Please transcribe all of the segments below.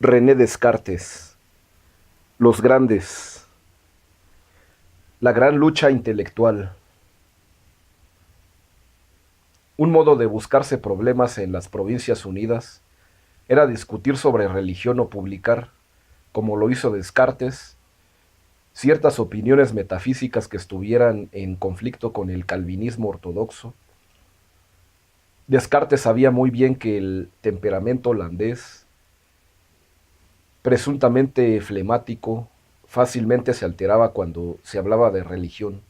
René Descartes, los grandes, la gran lucha intelectual, un modo de buscarse problemas en las Provincias Unidas era discutir sobre religión o publicar, como lo hizo Descartes, ciertas opiniones metafísicas que estuvieran en conflicto con el calvinismo ortodoxo. Descartes sabía muy bien que el temperamento holandés, presuntamente flemático, fácilmente se alteraba cuando se hablaba de religión,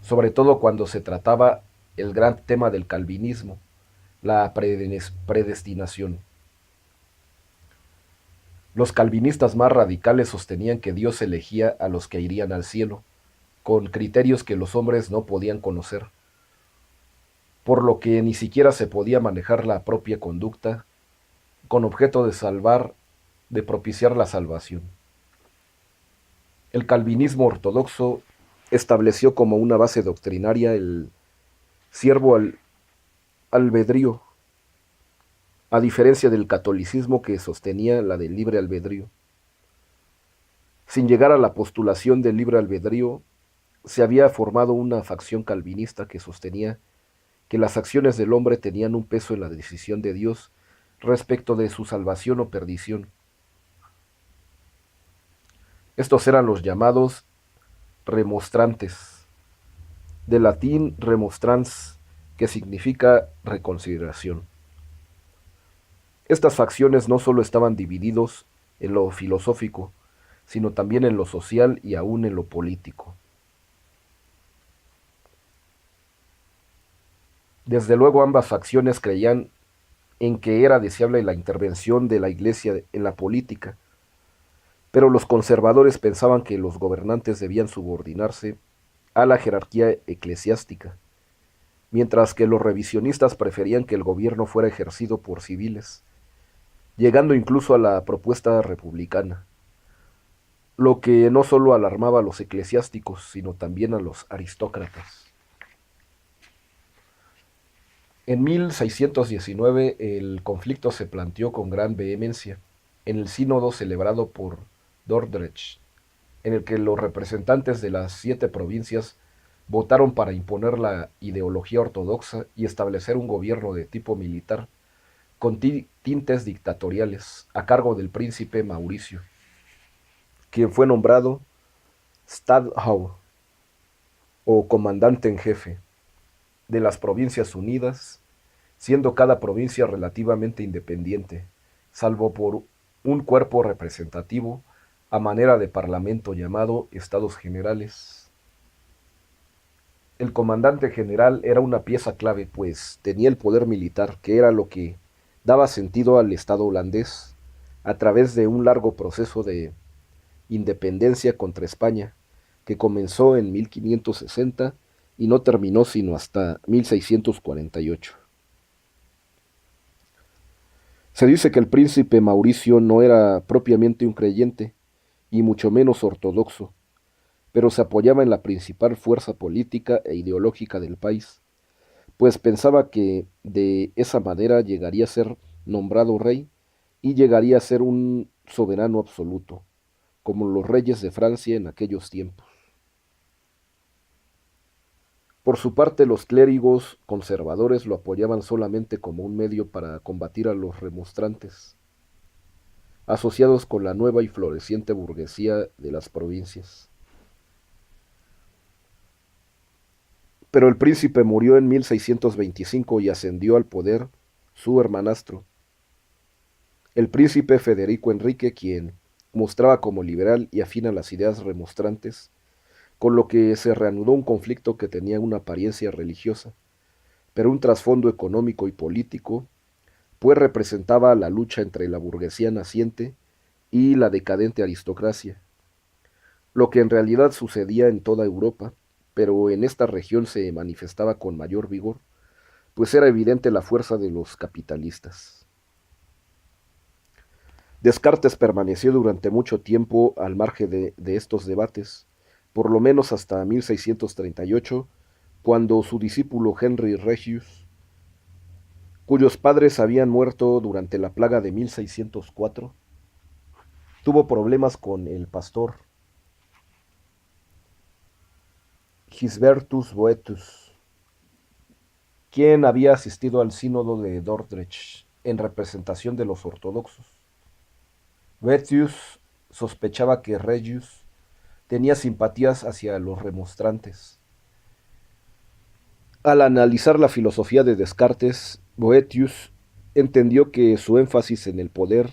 sobre todo cuando se trataba el gran tema del calvinismo, la predestinación. Los calvinistas más radicales sostenían que Dios elegía a los que irían al cielo, con criterios que los hombres no podían conocer, por lo que ni siquiera se podía manejar la propia conducta con objeto de salvar, de propiciar la salvación. El calvinismo ortodoxo estableció como una base doctrinaria el siervo albedrío, a diferencia del catolicismo que sostenía la del libre albedrío. Sin llegar a la postulación del libre albedrío, se había formado una facción calvinista que sostenía que las acciones del hombre tenían un peso en la decisión de Dios respecto de su salvación o perdición. Estos eran los llamados remonstrantes, del latín remonstrans, que significa reconsideración. Estas facciones no solo estaban divididos en lo filosófico, sino también en lo social y aún en lo político. Desde luego ambas facciones creían en que era deseable la intervención de la Iglesia en la política, pero los conservadores pensaban que los gobernantes debían subordinarse a la jerarquía eclesiástica, mientras que los revisionistas preferían que el gobierno fuera ejercido por civiles, llegando incluso a la propuesta republicana, lo que no solo alarmaba a los eclesiásticos, sino también a los aristócratas. En 1619 el conflicto se planteó con gran vehemencia en el sínodo celebrado por Dordrecht, en el que los representantes de las 7 provincias votaron para imponer la ideología ortodoxa y establecer un gobierno de tipo militar con tintes dictatoriales a cargo del príncipe Mauricio, quien fue nombrado Stadtholder o comandante en jefe de las Provincias Unidas, siendo cada provincia relativamente independiente, salvo por un cuerpo representativo a manera de parlamento llamado Estados Generales. El comandante general era una pieza clave, pues tenía el poder militar, que era lo que daba sentido al Estado holandés, a través de un largo proceso de independencia contra España, que comenzó en 1560 y no terminó sino hasta 1648. Se dice que el príncipe Mauricio no era propiamente un creyente, y mucho menos ortodoxo, pero se apoyaba en la principal fuerza política e ideológica del país, pues pensaba que de esa manera llegaría a ser nombrado rey y llegaría a ser un soberano absoluto, como los reyes de Francia en aquellos tiempos. Por su parte, los clérigos conservadores lo apoyaban solamente como un medio para combatir a los remonstrantes, asociados con la nueva y floreciente burguesía de las provincias. Pero el príncipe murió en 1625 y ascendió al poder su hermanastro, el príncipe Federico Enrique, quien mostraba como liberal y afín a las ideas remonstrantes, con lo que se reanudó un conflicto que tenía una apariencia religiosa, pero un trasfondo económico y político, pues representaba la lucha entre la burguesía naciente y la decadente aristocracia, lo que en realidad sucedía en toda Europa, pero en esta región se manifestaba con mayor vigor, pues era evidente la fuerza de los capitalistas. Descartes permaneció durante mucho tiempo al margen de estos debates, por lo menos hasta 1638, cuando su discípulo Henry Regius, cuyos padres habían muerto durante la plaga de 1604, tuvo problemas con el pastor Gisbertus Boetius, quien había asistido al sínodo de Dordrecht en representación de los ortodoxos. Boetius sospechaba que Regius tenía simpatías hacia los remonstrantes. Al analizar la filosofía de Descartes, Boetius entendió que su énfasis en el poder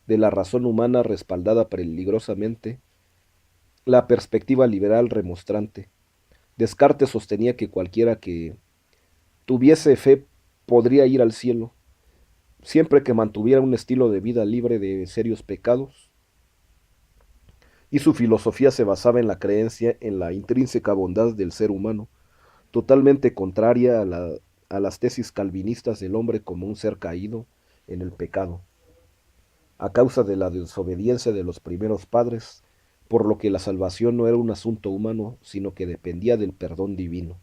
de la razón humana respaldaba peligrosamente la perspectiva liberal remonstrante. Descartes sostenía que cualquiera que tuviese fe podría ir al cielo, siempre que mantuviera un estilo de vida libre de serios pecados, y su filosofía se basaba en la creencia en la intrínseca bondad del ser humano, totalmente contraria a las tesis calvinistas del hombre como un ser caído en el pecado, a causa de la desobediencia de los primeros padres, por lo que la salvación no era un asunto humano, sino que dependía del perdón divino.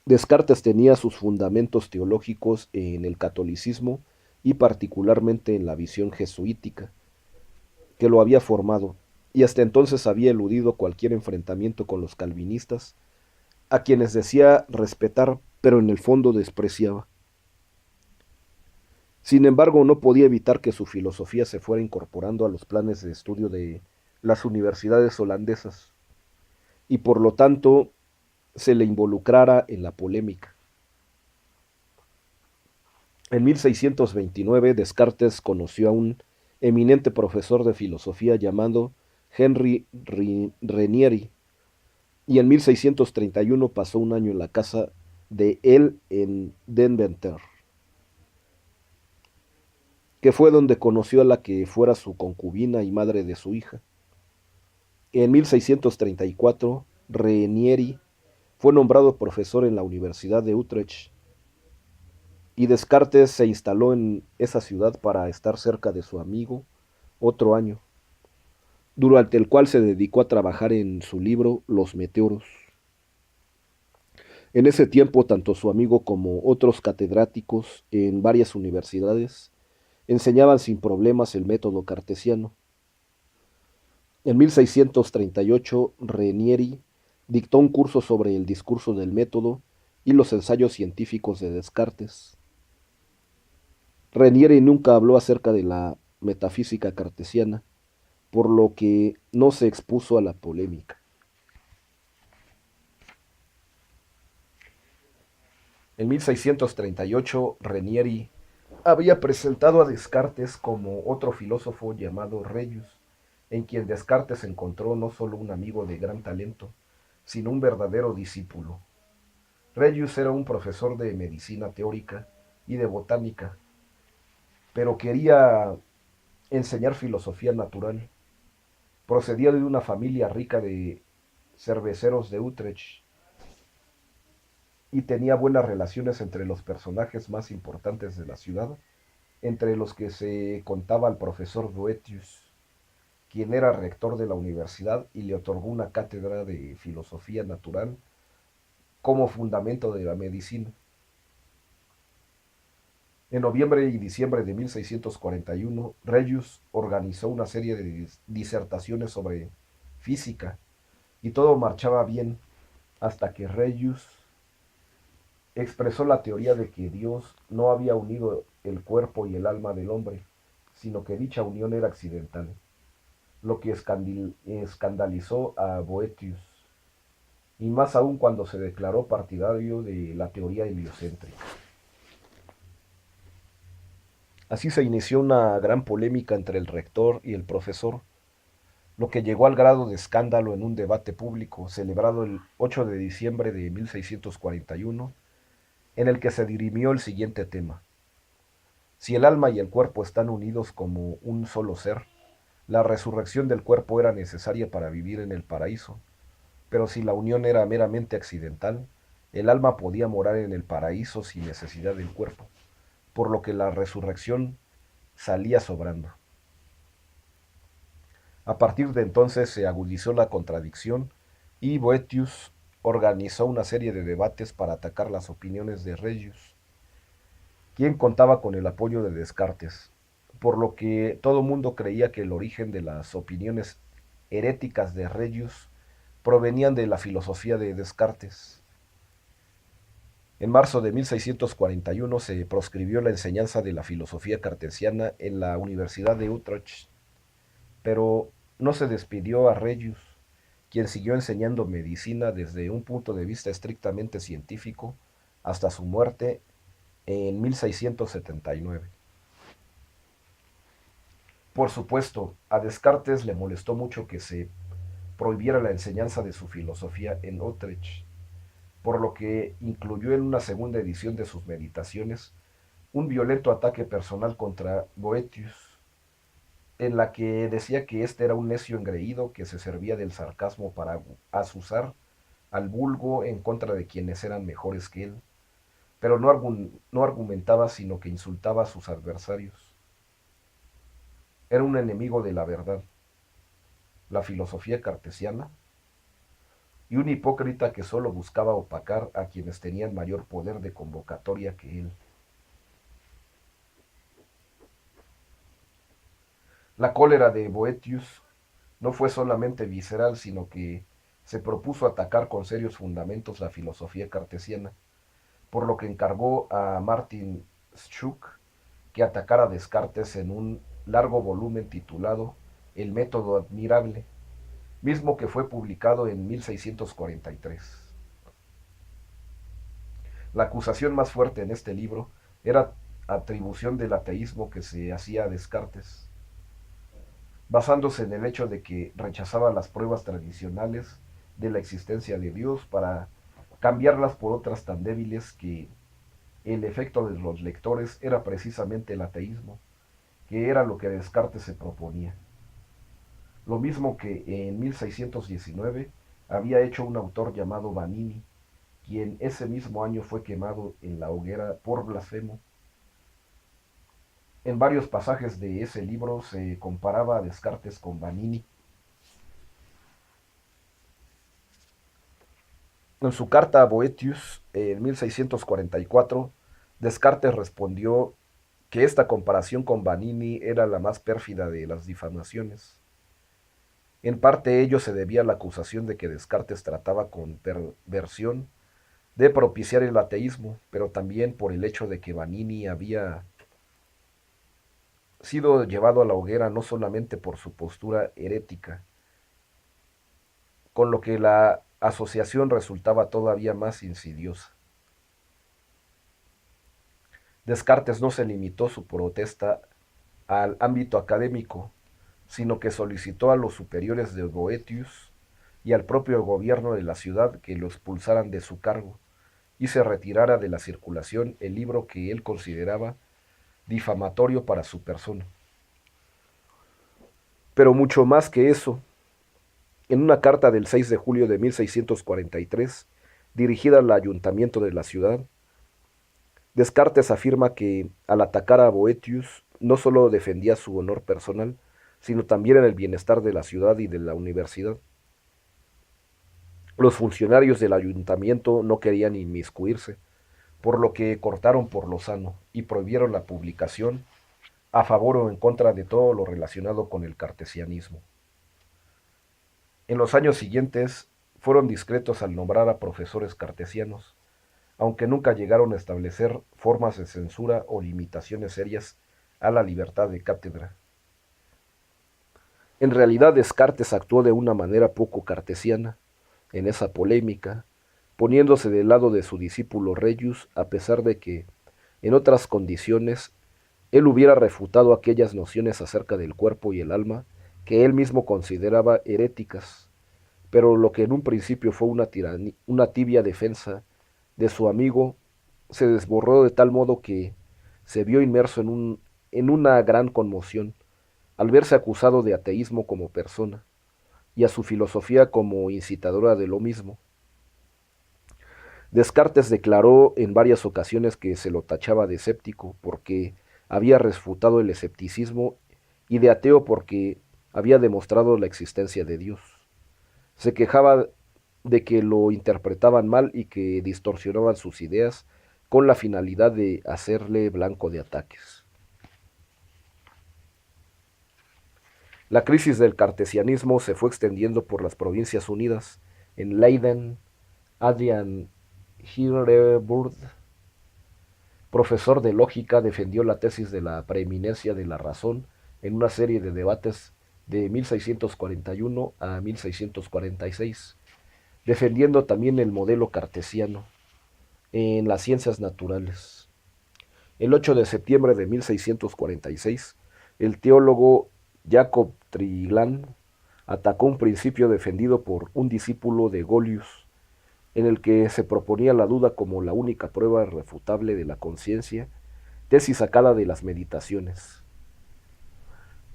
Descartes tenía sus fundamentos teológicos en el catolicismo y particularmente en la visión jesuítica, que lo había formado, y hasta entonces había eludido cualquier enfrentamiento con los calvinistas, a quienes decía respetar, pero en el fondo despreciaba. Sin embargo, no podía evitar que su filosofía se fuera incorporando a los planes de estudio de las universidades holandesas, y por lo tanto se le involucrara en la polémica. En 1629 Descartes conoció a un eminente profesor de filosofía llamado Henri Renieri, y en 1631 pasó un año en la casa de él en Deventer, que fue donde conoció a la que fuera su concubina y madre de su hija. En 1634 Renieri fue nombrado profesor en la Universidad de Utrecht, y Descartes se instaló en esa ciudad para estar cerca de su amigo otro año, durante el cual se dedicó a trabajar en su libro Los meteoros. En ese tiempo, tanto su amigo como otros catedráticos en varias universidades enseñaban sin problemas el método cartesiano. En 1638, Renieri dictó un curso sobre el discurso del método y los ensayos científicos de Descartes. Renieri nunca habló acerca de la metafísica cartesiana, por lo que no se expuso a la polémica. En 1638, Renieri había presentado a Descartes como otro filósofo llamado Regius, en quien Descartes encontró no solo un amigo de gran talento, sino un verdadero discípulo. Regius era un profesor de medicina teórica y de botánica, pero quería enseñar filosofía natural. Procedía de una familia rica de cerveceros de Utrecht y tenía buenas relaciones entre los personajes más importantes de la ciudad, entre los que se contaba al profesor Boetius, quien era rector de la universidad y le otorgó una cátedra de filosofía natural como fundamento de la medicina. En noviembre y diciembre de 1641, Regius organizó una serie de disertaciones sobre física y todo marchaba bien hasta que Regius expresó la teoría de que Dios no había unido el cuerpo y el alma del hombre, sino que dicha unión era accidental, lo que escandalizó a Boetius, y más aún cuando se declaró partidario de la teoría heliocéntrica. Así se inició una gran polémica entre el rector y el profesor, lo que llegó al grado de escándalo en un debate público celebrado el 8 de diciembre de 1641, en el que se dirimió el siguiente tema: si el alma y el cuerpo están unidos como un solo ser, la resurrección del cuerpo era necesaria para vivir en el paraíso, pero si la unión era meramente accidental, el alma podía morar en el paraíso sin necesidad del cuerpo, por lo que la resurrección salía sobrando. A partir de entonces se agudizó la contradicción y Boetius organizó una serie de debates para atacar las opiniones de Regius, quien contaba con el apoyo de Descartes. por lo que todo mundo creía que el origen de las opiniones heréticas de Regius provenían de la filosofía de Descartes. En marzo de 1641 se proscribió la enseñanza de la filosofía cartesiana en la Universidad de Utrecht, pero no se despidió a Regius, quien siguió enseñando medicina desde un punto de vista estrictamente científico hasta su muerte en 1679. Por supuesto, a Descartes le molestó mucho que se prohibiera la enseñanza de su filosofía en Utrecht, por lo que incluyó en una segunda edición de sus meditaciones un violento ataque personal contra Boethius, en la que decía que este era un necio engreído que se servía del sarcasmo para azuzar al vulgo en contra de quienes eran mejores que él, pero no argumentaba sino que insultaba a sus adversarios. Era un enemigo de la verdad, la filosofía cartesiana, y un hipócrita que solo buscaba opacar a quienes tenían mayor poder de convocatoria que él. La cólera de Boethius no fue solamente visceral, sino que se propuso atacar con serios fundamentos la filosofía cartesiana, por lo que encargó a Martin Schuck que atacara a Descartes en un largo volumen titulado El método admirable, mismo que fue publicado en 1643. La acusación más fuerte en este libro era atribución del ateísmo que se hacía a Descartes, basándose en el hecho de que rechazaba las pruebas tradicionales de la existencia de Dios para cambiarlas por otras tan débiles que el efecto de los lectores era precisamente el ateísmo, que era lo que Descartes se proponía. Lo mismo que en 1619 había hecho un autor llamado Vanini, quien ese mismo año fue quemado en la hoguera por blasfemo. En varios pasajes de ese libro se comparaba a Descartes con Vanini. En su carta a Boethius, en 1644, Descartes respondió que esta comparación con Vanini era la más pérfida de las difamaciones. En parte ello se debía a la acusación de que Descartes trataba con perversión de propiciar el ateísmo, pero también por el hecho de que Vanini había sido llevado a la hoguera no solamente por su postura herética, con lo que la asociación resultaba todavía más insidiosa. Descartes no se limitó su protesta al ámbito académico, sino que solicitó a los superiores de Boethius y al propio gobierno de la ciudad que lo expulsaran de su cargo y se retirara de la circulación el libro que él consideraba difamatorio para su persona. Pero mucho más que eso, en una carta del 6 de julio de 1643, dirigida al ayuntamiento de la ciudad, Descartes afirma que al atacar a Boethius no solo defendía su honor personal, sino también el bienestar de la ciudad y de la universidad. Los funcionarios del ayuntamiento no querían inmiscuirse, por lo que cortaron por lo sano y prohibieron la publicación a favor o en contra de todo lo relacionado con el cartesianismo. En los años siguientes fueron discretos al nombrar a profesores cartesianos, aunque nunca llegaron a establecer formas de censura o limitaciones serias a la libertad de cátedra. En realidad Descartes actuó de una manera poco cartesiana en esa polémica, poniéndose del lado de su discípulo Regius, a pesar de que, en otras condiciones, él hubiera refutado aquellas nociones acerca del cuerpo y el alma que él mismo consideraba heréticas, pero lo que en un principio fue una tibia defensa de su amigo se desborró de tal modo que se vio inmerso en una gran conmoción al verse acusado de ateísmo como persona y a su filosofía como incitadora de lo mismo. Descartes declaró en varias ocasiones que se lo tachaba de escéptico porque había refutado el escepticismo y de ateo porque había demostrado la existencia de Dios. Se quejaba de que lo interpretaban mal y que distorsionaban sus ideas con la finalidad de hacerle blanco de ataques. La crisis del cartesianismo se fue extendiendo por las Provincias Unidas. En Leiden, Adrian Hildebrand, profesor de lógica, defendió la tesis de la preeminencia de la razón en una serie de debates de 1641 a 1646, defendiendo también el modelo cartesiano en las ciencias naturales. El 8 de septiembre de 1646, el teólogo Jacob Triglan atacó un principio defendido por un discípulo de Golius, en el que se proponía la duda como la única prueba irrefutable de la conciencia, tesis sacada de las Meditaciones.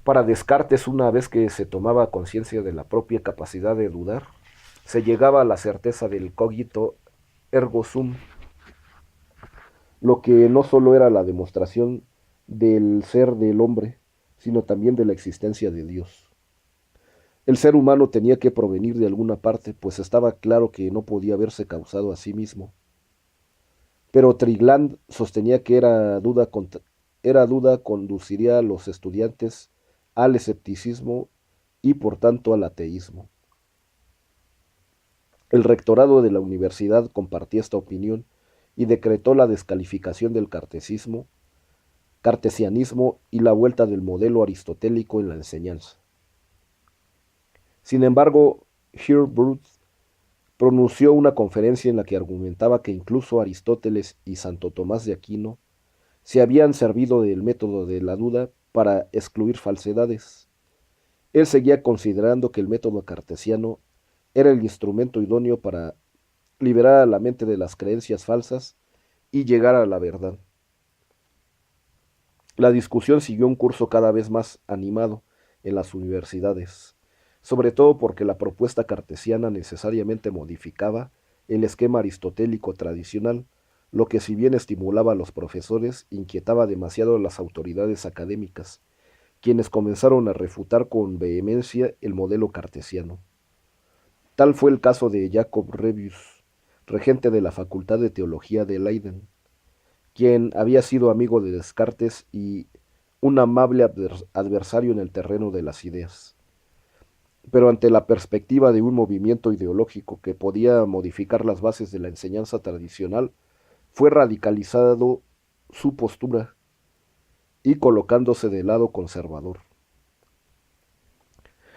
Para Descartes, una vez que se tomaba conciencia de la propia capacidad de dudar, se llegaba a la certeza del cogito ergo sum, lo que no solo era la demostración del ser del hombre, sino también de la existencia de Dios. El ser humano tenía que provenir de alguna parte, pues estaba claro que no podía haberse causado a sí mismo. Pero Trigland sostenía que era duda conduciría a los estudiantes al escepticismo y por tanto al ateísmo. El rectorado de la universidad compartía esta opinión y decretó la descalificación del cartesianismo y la vuelta del modelo aristotélico en la enseñanza. Sin embargo, Hildebrand pronunció una conferencia en la que argumentaba que incluso Aristóteles y Santo Tomás de Aquino se habían servido del método de la duda para excluir falsedades. Él seguía considerando que el método cartesiano era el instrumento idóneo para liberar a la mente de las creencias falsas y llegar a la verdad. La discusión siguió un curso cada vez más animado en las universidades, sobre todo porque la propuesta cartesiana necesariamente modificaba el esquema aristotélico tradicional, lo que si bien estimulaba a los profesores, inquietaba demasiado a las autoridades académicas, quienes comenzaron a refutar con vehemencia el modelo cartesiano. Tal fue el caso de Jacob Rebius, regente de la Facultad de Teología de Leiden, quien había sido amigo de Descartes y un amable adversario en el terreno de las ideas. Pero ante la perspectiva de un movimiento ideológico que podía modificar las bases de la enseñanza tradicional, fue radicalizado su postura y colocándose del lado conservador.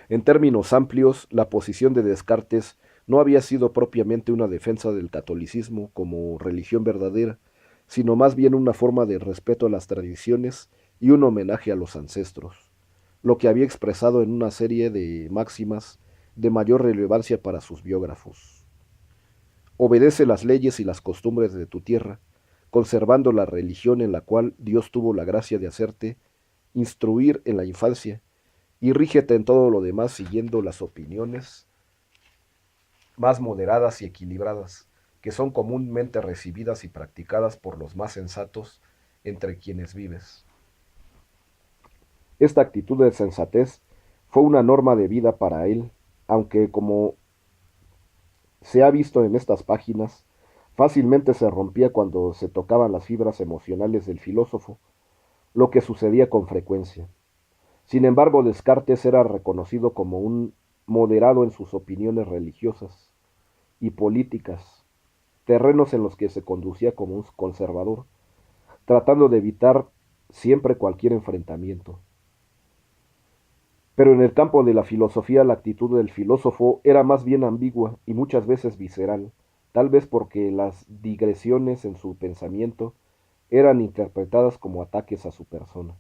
En términos amplios, la posición de Descartes no había sido propiamente una defensa del catolicismo como religión verdadera, sino más bien una forma de respeto a las tradiciones y un homenaje a los ancestros, lo que había expresado en una serie de máximas de mayor relevancia para sus biógrafos. Obedece las leyes y las costumbres de tu tierra, conservando la religión en la cual Dios tuvo la gracia de hacerte instruir en la infancia, y rígete en todo lo demás siguiendo las opiniones más moderadas y equilibradas, que son comúnmente recibidas y practicadas por los más sensatos entre quienes vives. Esta actitud de sensatez fue una norma de vida para él, aunque, como se ha visto en estas páginas, fácilmente se rompía cuando se tocaban las fibras emocionales del filósofo, lo que sucedía con frecuencia. Sin embargo, Descartes era reconocido como un moderado en sus opiniones religiosas y políticas, terrenos en los que se conducía como un conservador, tratando de evitar siempre cualquier enfrentamiento. Pero en el campo de la filosofía la actitud del filósofo era más bien ambigua y muchas veces visceral, tal vez porque las digresiones en su pensamiento eran interpretadas como ataques a su persona.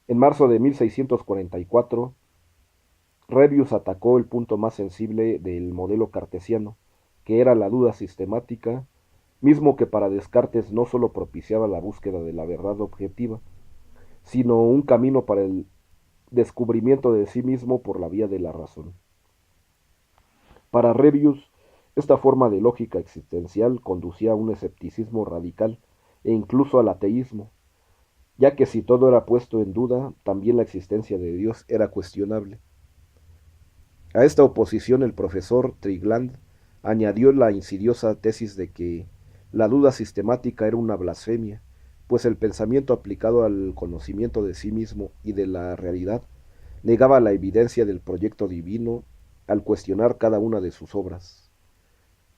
En marzo de 1644, Rebius atacó el punto más sensible del modelo cartesiano, que era la duda sistemática, mismo que para Descartes no solo propiciaba la búsqueda de la verdad objetiva, sino un camino para el descubrimiento de sí mismo por la vía de la razón. Para Rebius, esta forma de lógica existencial conducía a un escepticismo radical e incluso al ateísmo, ya que si todo era puesto en duda, también la existencia de Dios era cuestionable. A esta oposición el profesor Trigland añadió la insidiosa tesis de que la duda sistemática era una blasfemia, pues el pensamiento aplicado al conocimiento de sí mismo y de la realidad negaba la evidencia del proyecto divino al cuestionar cada una de sus obras,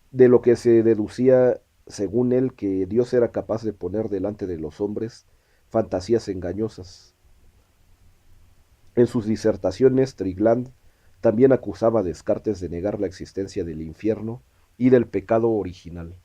de lo que se deducía, según él, que Dios era capaz de poner delante de los hombres fantasías engañosas. En sus disertaciones, Trigland también acusaba a Descartes de negar la existencia del infierno y del pecado original.